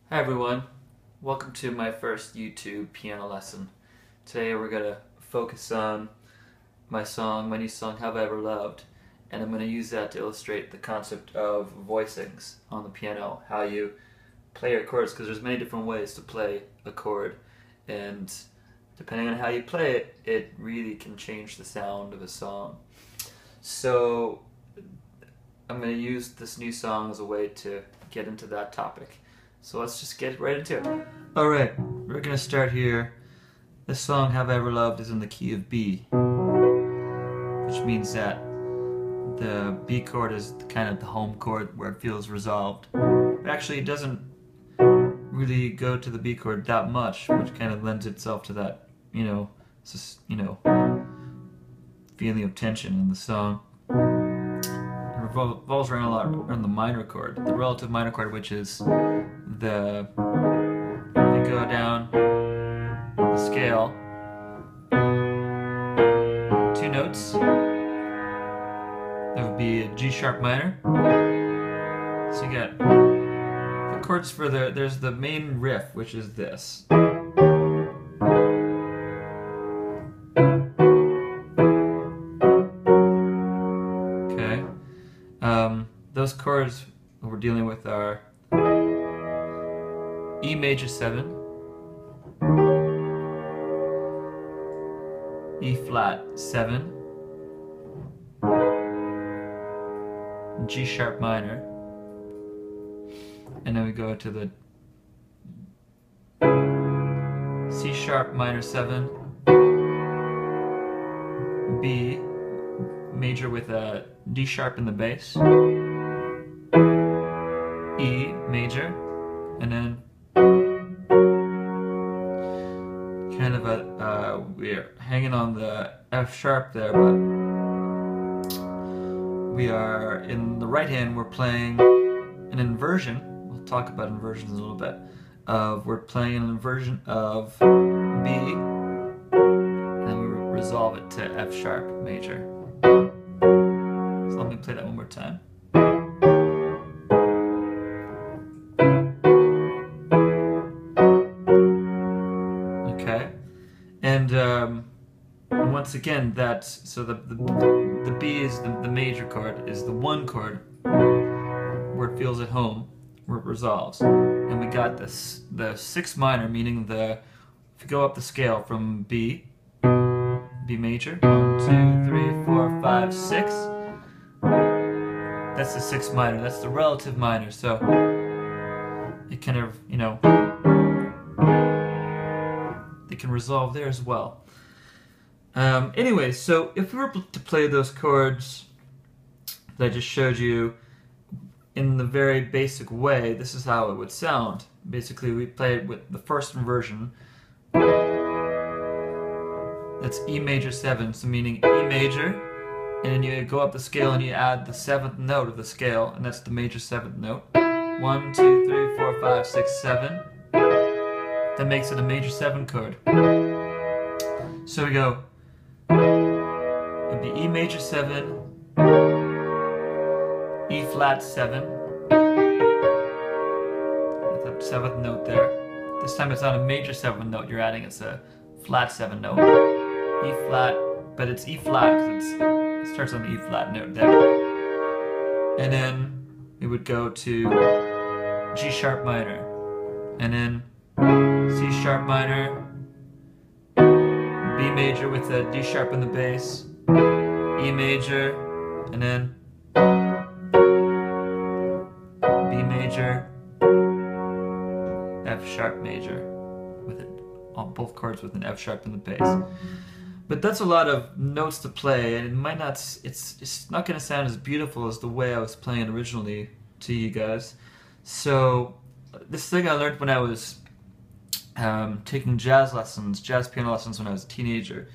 Hi everyone, welcome to my first YouTube piano lesson. Today we're going to focus on my new song, Have I Ever Loved, and I'm going to use that to illustrate the concept of voicings on the piano, how you play your chords, because there's many different ways to play a chord, and depending on how you play it, it really can change the sound of a song. So I'm going to use this new song as a way to get into that topic. So let's just get right into it. Alright, we're going to start here. This song, Have I Ever Loved, is in the key of B, which means that the B chord is kind of the home chord where it feels resolved. But actually, it doesn't really go to the B chord that much, which kind of lends itself to that, feeling of tension in the song. It revolves around a lot around the minor chord, the relative minor chord, which is if you go down the scale, 2 notes, that would be a G sharp minor. So you get the chords for there's the main riff, which is this. Okay. Those chords we're dealing with are E major 7, E flat 7, G sharp minor, and then we go to the C sharp minor 7, B major with a D sharp in the bass, E major, and then kind of we're hanging on the F sharp there, but we are in the right hand, we're playing an inversion. We'll talk about inversions in a little bit. We're playing an inversion of B, and then we resolve it to F sharp major. So let me play that one more time. Okay, and once again, so the B is the major chord, is the one chord where it feels at home, where it resolves, and we got the 6th minor, meaning if you go up the scale from B major, 1, 2, 3, 4, 5, 6. That's the 6th minor. That's the relative minor. So it kind of, they can resolve there as well. Anyway, so if we were to play those chords that I just showed you in the very basic way, this is how it would sound. Basically, we play it with the first inversion. That's E major 7, so meaning E major, and then you go up the scale and you add the 7th note of the scale, and that's the major 7th note. 1, 2, 3, 4, 5, 6, 7. That makes it a major 7 chord. So we go, it would be E major 7, E flat 7, with the 7th note there. This time it's not a major 7th note you're adding, it's a flat 7 note. E flat, but it's E flat because it starts on the E flat note there. And then it would go to G sharp minor, and then C sharp minor, B major with a D sharp in the bass, E major, and then B major, F sharp major, with it on both chords with an F sharp in the bass. But that's a lot of notes to play, and it's not going to sound as beautiful as the way I was playing it originally to you guys. So this thing I learned when I was taking jazz piano lessons when I was a teenager.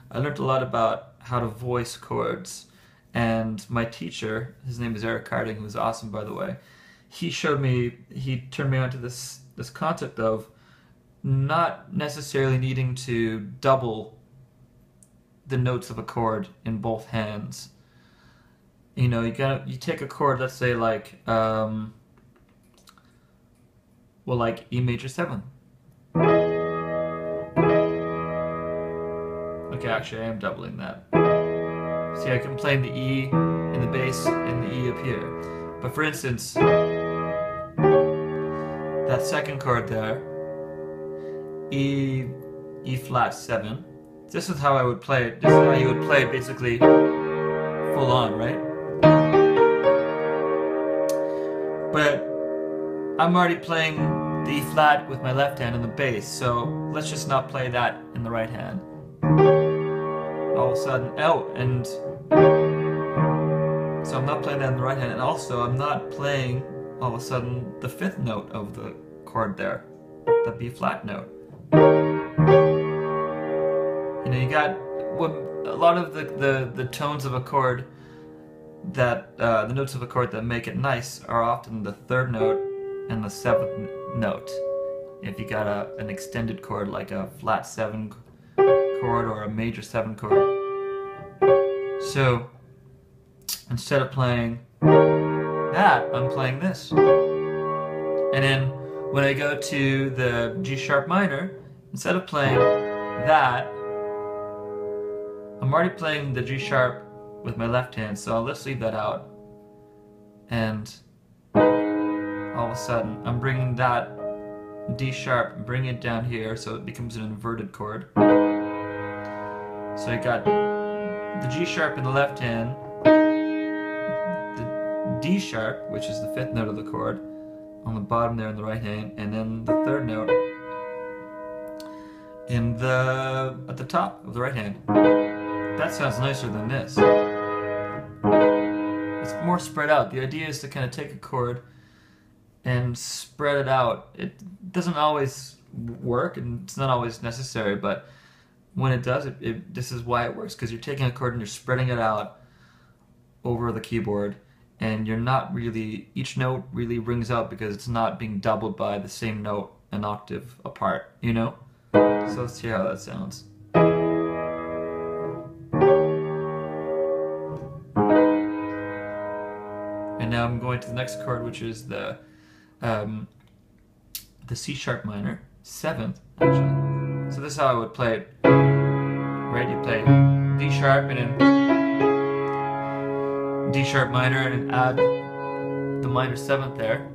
I learned a lot about how to voice chords, and my teacher, his name is Eric Carding, who was awesome by the way, he turned me on to this concept of not necessarily needing to double the notes of a chord in both hands. You take a chord, let's say like Well, like E major 7. Okay, actually I am doubling that. See, I can play the E in the bass and the E up here. But for instance, that second chord there, E flat 7, this is how I would play it. This is how you would play it basically full on, right? But I'm already playing the E flat with my left hand in the bass, so let's just not play that in the right hand. All of a sudden, and so I'm not playing that in the right hand, and also I'm not playing all of a sudden the 5th note of the chord there, the B flat note. You know, you got a lot of the tones of a chord that the notes of a chord that make it nice are often the 3rd note and the 7th note. If you got an extended chord like a flat 7 chord or a major 7 chord. So instead of playing that, I'm playing this. And then when I go to the G sharp minor, instead of playing that, I'm already playing the G sharp with my left hand, so let's leave that out. And all of a sudden, I'm bringing that D sharp and bringing it down here so it becomes an inverted chord. So I got the G sharp in the left hand, the D sharp, which is the 5th note of the chord, on the bottom there in the right hand, and then the 3rd note at the top of the right hand. That sounds nicer than this. It's more spread out. The idea is to kind of take a chord and spread it out. It doesn't always work, and it's not always necessary, but when it does, this is why it works, because you're taking a chord and you're spreading it out over the keyboard, and you're not really, each note really rings out because it's not being doubled by the same note an octave apart, you know? So let's see how that sounds. And now I'm going to the next chord, which is the C sharp minor, 7th actually. So this is how I would play it. Right, you play D sharp and then D sharp minor and add the minor 7th there.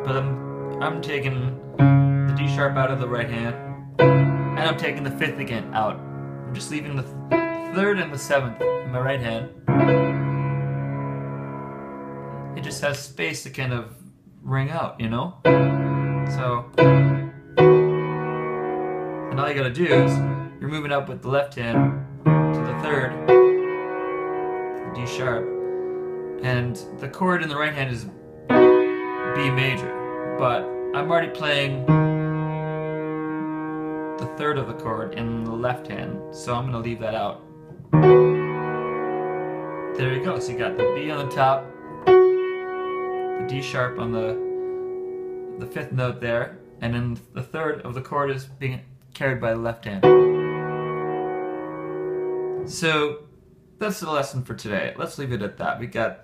But I'm taking the D sharp out of the right hand, and I'm taking the 5th again out. I'm just leaving the 3rd and the 7th in my right hand. It just has space to kind of ring out, you know? So, and all you gotta do is, you're moving up with the left hand to the 3rd, D sharp, and the chord in the right hand is B major, but I'm already playing the 3rd of the chord in the left hand, so I'm gonna leave that out. There you go, so you got the B on the top, the D sharp on the 5th note there, and then the 3rd of the chord is being carried by the left hand. So that's the lesson for today. Let's leave it at that. We got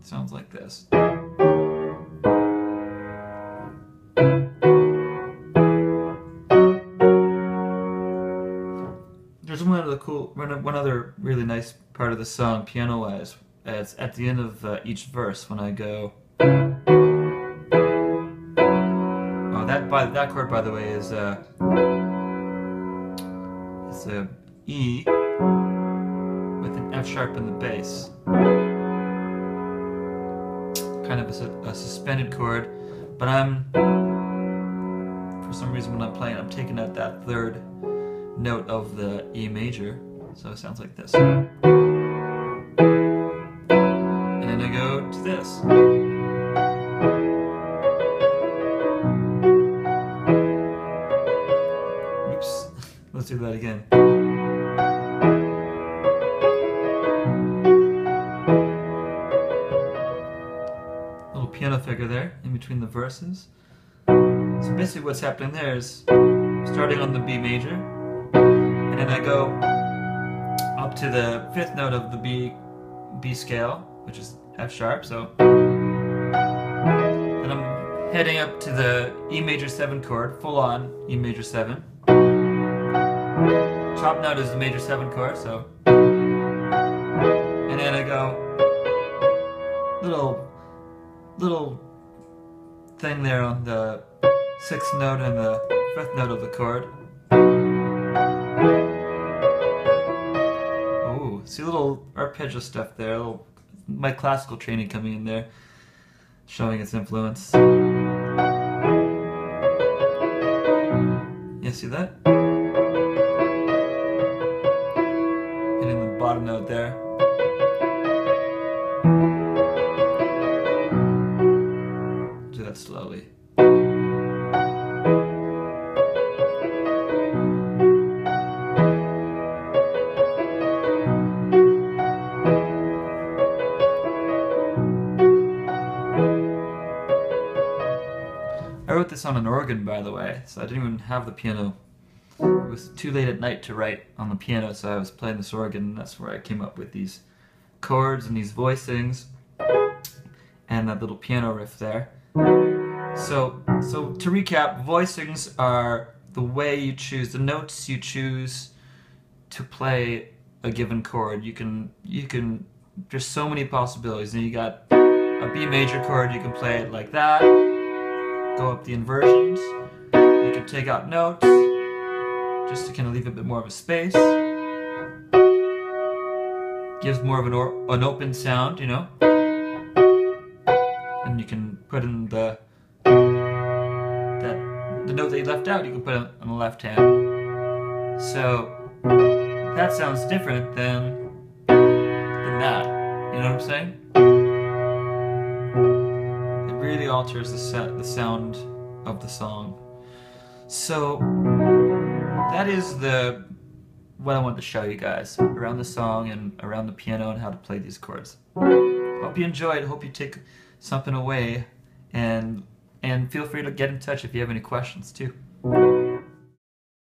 sounds like this. There's one other really nice part of the song, piano-wise. It's at the end of each verse when I go. Oh, that chord, by the way, is it's a E with an F sharp in the bass. Kind of a suspended chord, but for some reason when I'm playing, I'm taking out that 3rd note of the E major, so it sounds like this. And then I go to this. Oops, let's do that again. Little piano figure there in between the verses. So basically what's happening there is starting on the B major, and then I go up to the 5th note of the B scale, which is F sharp, so then I'm heading up to the E major 7 chord, full on E major 7. Top note is the major 7 chord, so, and then I go little thing there on the 6th note and the 5th note of the chord. Oh, see a little arpeggio stuff there, my classical training coming in there, showing its influence. You see that? Hitting the bottom note there. Do that slowly. I wrote this on an organ, by the way, so I didn't even have the piano. It was too late at night to write on the piano, so I was playing this organ, and that's where I came up with these chords and these voicings and that little piano riff there. So to recap, voicings are the way you choose, the notes you choose to play a given chord. You can there's so many possibilities. And you got a B major chord, you can play it like that, go up the inversions, you can take out notes, just to kind of leave a bit more of a space. Gives more of an open sound, you know? And you can put in the note that you left out, you can put it on the left hand. So that sounds different than that. You know what I'm saying? It really alters the sound of the song. So that is what I wanted to show you guys around the song and around the piano and how to play these chords. Hope you enjoyed. Hope you take something away, and feel free to get in touch if you have any questions too.